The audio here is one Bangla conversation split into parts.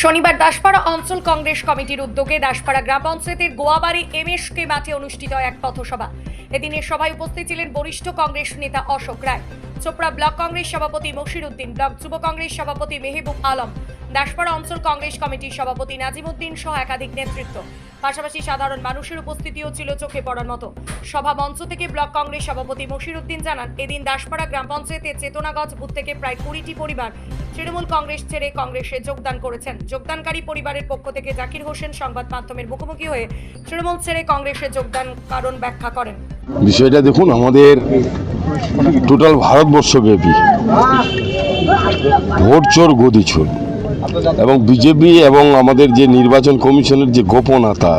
শনিবার দাসপাড়া অঞ্চল কংগ্রেস কমিটির উদ্যোগে দাসপাড়া গ্রাম পঞ্চায়েতের গোয়াবাড়ি এমএসকে মাঠে অনুষ্ঠিত এক পথসভা। এদিনের সভায় উপস্থিত ছিলেন বরিষ্ঠ কংগ্রেস নেতা অশোক রায়, চোপড়া ব্লক কংগ্রেস সভাপতি মশির উদ্দিন, ব্লক যুব কংগ্রেস সভাপতি মেহবুব আলম, দাসপাড়া অঞ্চল কংগ্রেস কমিটির সভাপতি নাজিমউদ্দিন সহ একাধিক নেতৃত্ব। পাশাপাশি সাধারণ মানুষের উপস্থিতিও ছিল চোখে পড়ার মতো। সভা মঞ্চ থেকে ব্লক কংগ্রেস সভাপতি মশির উদ্দিন জানান, এদিন দাসপাড়া গ্রাম পঞ্চায়েতের চেতনাগঞ্জ বুথ থেকে প্রায় 20টি পরিবার তৃণমূল কংগ্রেস ছেড়ে কংগ্রেসে যোগদান করেছেন। যোগদানকারী পরিবারের পক্ষ থেকে জাকির হোসেন সংবাদ মাধ্যমের মুখোমুখি হয়ে তৃণমূল ছেড়ে কংগ্রেসে যোগদান কারণ ব্যাখ্যা করেন। বিষয়টা দেখুন, আমাদের টোটাল ভারতবর্ষব্যাপী ভোট চোর গদি চোর এবং বিজেপি এবং আমাদের যে নির্বাচন কমিশনের যে গোপনতা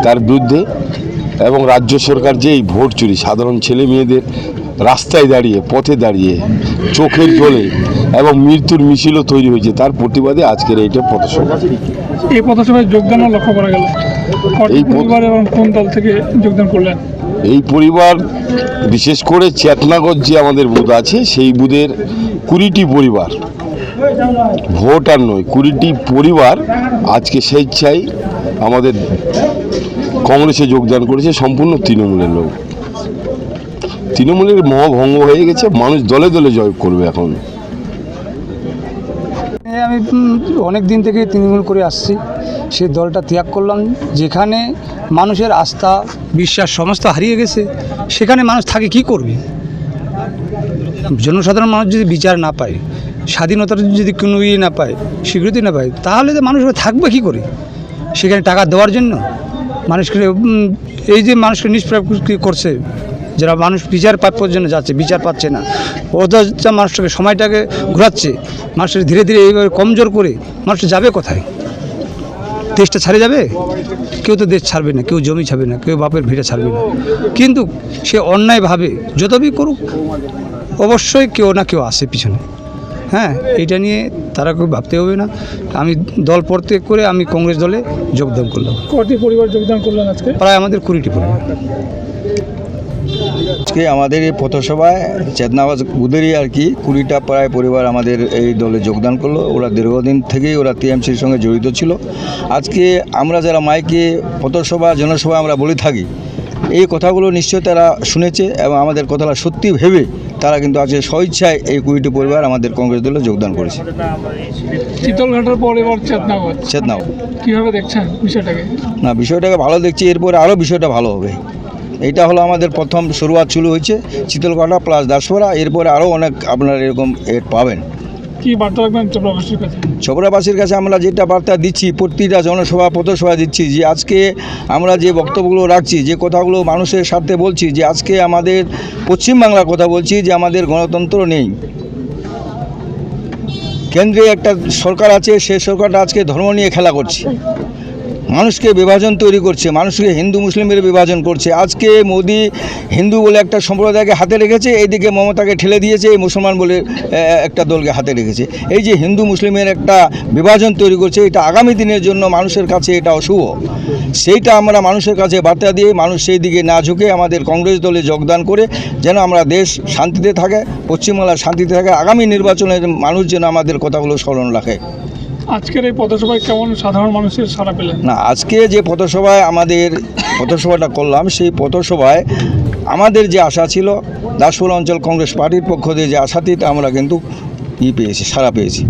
তার বিরুদ্ধে এবং রাজ্য সরকার যে এই ভোট চুরি সাধারণ ছেলে মেয়েদের রাস্তায় দাঁড়িয়ে পথে দাঁড়িয়ে চোখের জলে এবং মৃত্যুর মিছিলও তৈরি হয়েছে, তার প্রতিবাদে আজকের এইটা পথসভা। এই পথসভায় যোগদানও লক্ষ্য করা গেল। এই পরিবার এবং কোন দল থেকে যোগদান করলেন? এই পরিবার বিশেষ করে চেতনাগঞ্জ যে আমাদের বুথ আছে সেই বুথের 20টি পরিবার, ভোট আর নয় 20টি পরিবার আজকে স্বেচ্ছায় আমাদের কংগ্রেসে যোগদান করেছে। সম্পূর্ণ তৃণমূলের লোক, তৃণমূলের মহাভঙ্গ হয়ে গেছে, মানুষ দলে দলে জয় করবে। এখন আমি অনেক দিন থেকে তৃণমূল করে আসছি, সেই দলটা ত্যাগ করলাম। যেখানে মানুষের আস্থা বিশ্বাস সমস্ত হারিয়ে গেছে, সেখানে মানুষ থাকে কি করবে? জনসাধারণ মানুষ যদি বিচার না পায়, স্বাধীনতার যদি কোনো না পায়, স্বীকৃতি না পায়, তাহলে তো মানুষ থাকবে কি করে? সেখানে টাকা দেওয়ার জন্য মানুষকে এই যে মানুষকে নিষ্প্রাপ করছে, যারা মানুষ বিচার প্রাপ্যর জন্য যাচ্ছে বিচার পাচ্ছে না, ওদের মানুষটাকে সময়টাকে ঘোরাচ্ছে, মানুষের ধীরে ধীরে এইভাবে কমজোর করে মানুষ যাবে কোথায়? দেশটা ছাড়ে যাবে? কেউ তো দেশ ছাড়বে না, কেউ জমি ছাড়বে না, কেউ বাপের ভিটা ছাড়বে না। কিন্তু সে অন্যায়ভাবে যতই করুক, অবশ্যই কেউ না কেউ আসে পিছনে। হ্যাঁ, এটা নিয়ে তারা কেউ ভাবতে হবে না। আমি দল প্রত্যেক করে আমি কংগ্রেস দলে যোগদান করলাম। কটি পরিবার যোগদান করলেন আজকে? প্রায় আমাদের 20টি পরিবার। আজকে আমাদের এই পথসভায় চেতনাগঞ্জ বুথেরই আর কি 20টা প্রায় পরিবার আমাদের এই দলে যোগদান করলো। ওরা দীর্ঘদিন থেকেই ওরা টিএমসির সঙ্গে জড়িত ছিল। আজকে আমরা যারা মাইকে পথসভা জনসভা আমরা বলে থাকি, এই কথাগুলো নিশ্চয়ই তারা শুনেছে এবং আমাদের কথাটা সত্যি ভেবে তারা কিন্তু আজকে স্বইচ্ছায় এই 20টি পরিবার আমাদের কংগ্রেস দলে যোগদান করেছে। শীতলঘাটের পর এবার চেতনাগঞ্জ কীভাবে দেখছেন বিষয়টাকে? না, বিষয়টাকে ভালো দেখছি, এরপরে আরও বিষয়টা ভালো হবে। এইটা হলো আমাদের প্রথম শুরুয়াত শুরু হয়েছে শীতলঘাটা প্লাস দাসপাড়া, এরপরে আরও অনেক আপনারা এরকম পাবেন। কি বার্তা রাখবেন চোপড়াবাসীর কাছে? চোপড়াবাসীর কাছে আমরা যেটা বার্তা দিচ্ছি, প্রতিটা জনসভা পথসভা দিচ্ছি, যে আজকে আমরা যে বক্তব্যগুলো রাখছি, যে কথাগুলো মানুষের স্বার্থে বলছি, যে আজকে আমাদের পশ্চিমবাংলার কথা বলছি, যে আমাদের গণতন্ত্র নেই, কেন্দ্রে একটা সরকার আছে, সেই সরকারটা আজকে ধর্ম নিয়ে খেলা করছে, মানুষকে বিভাজন তৈরি করছে, মানুষকে হিন্দু মুসলিমের বিভাজন করছে। আজকে মোদি হিন্দু বলে একটা সম্প্রদায়কে হাতে রেখেছে, এইদিকে মমতাকে ঠেলে দিয়েছে, এই মুসলমান বলে একটা দলকে হাতে রেখেছে। এই যে হিন্দু মুসলিমের একটা বিভাজন তৈরি করছে, এটা আগামী দিনের জন্য মানুষের কাছে এটা অশুভ। সেইটা আমরা মানুষের কাছে বার্তা দিয়ে মানুষ সেই দিকে না ঝুঁকে আমাদের কংগ্রেস দলে যোগদান করে যেন আমরা দেশ শান্তিতে থাকে, পশ্চিমবাংলা শান্তিতে থাকে, আগামী নির্বাচনের মানুষ যেন আমাদের কথাগুলো স্মরণ রাখে। আজকের এই পথসভায় কেমন সাধারণ মানুষের সাড়া পেলেন? না, আজকে যে পথসভায় আমাদের পথসভাটা করলাম, সেই পথসভায় আমাদের যে আশা ছিল, দাসপাড়া অঞ্চল কংগ্রেস পার্টির পক্ষ থেকে যে আশাতীত আমরা কিন্তু পেয়েছি, সাড়া পেয়েছি।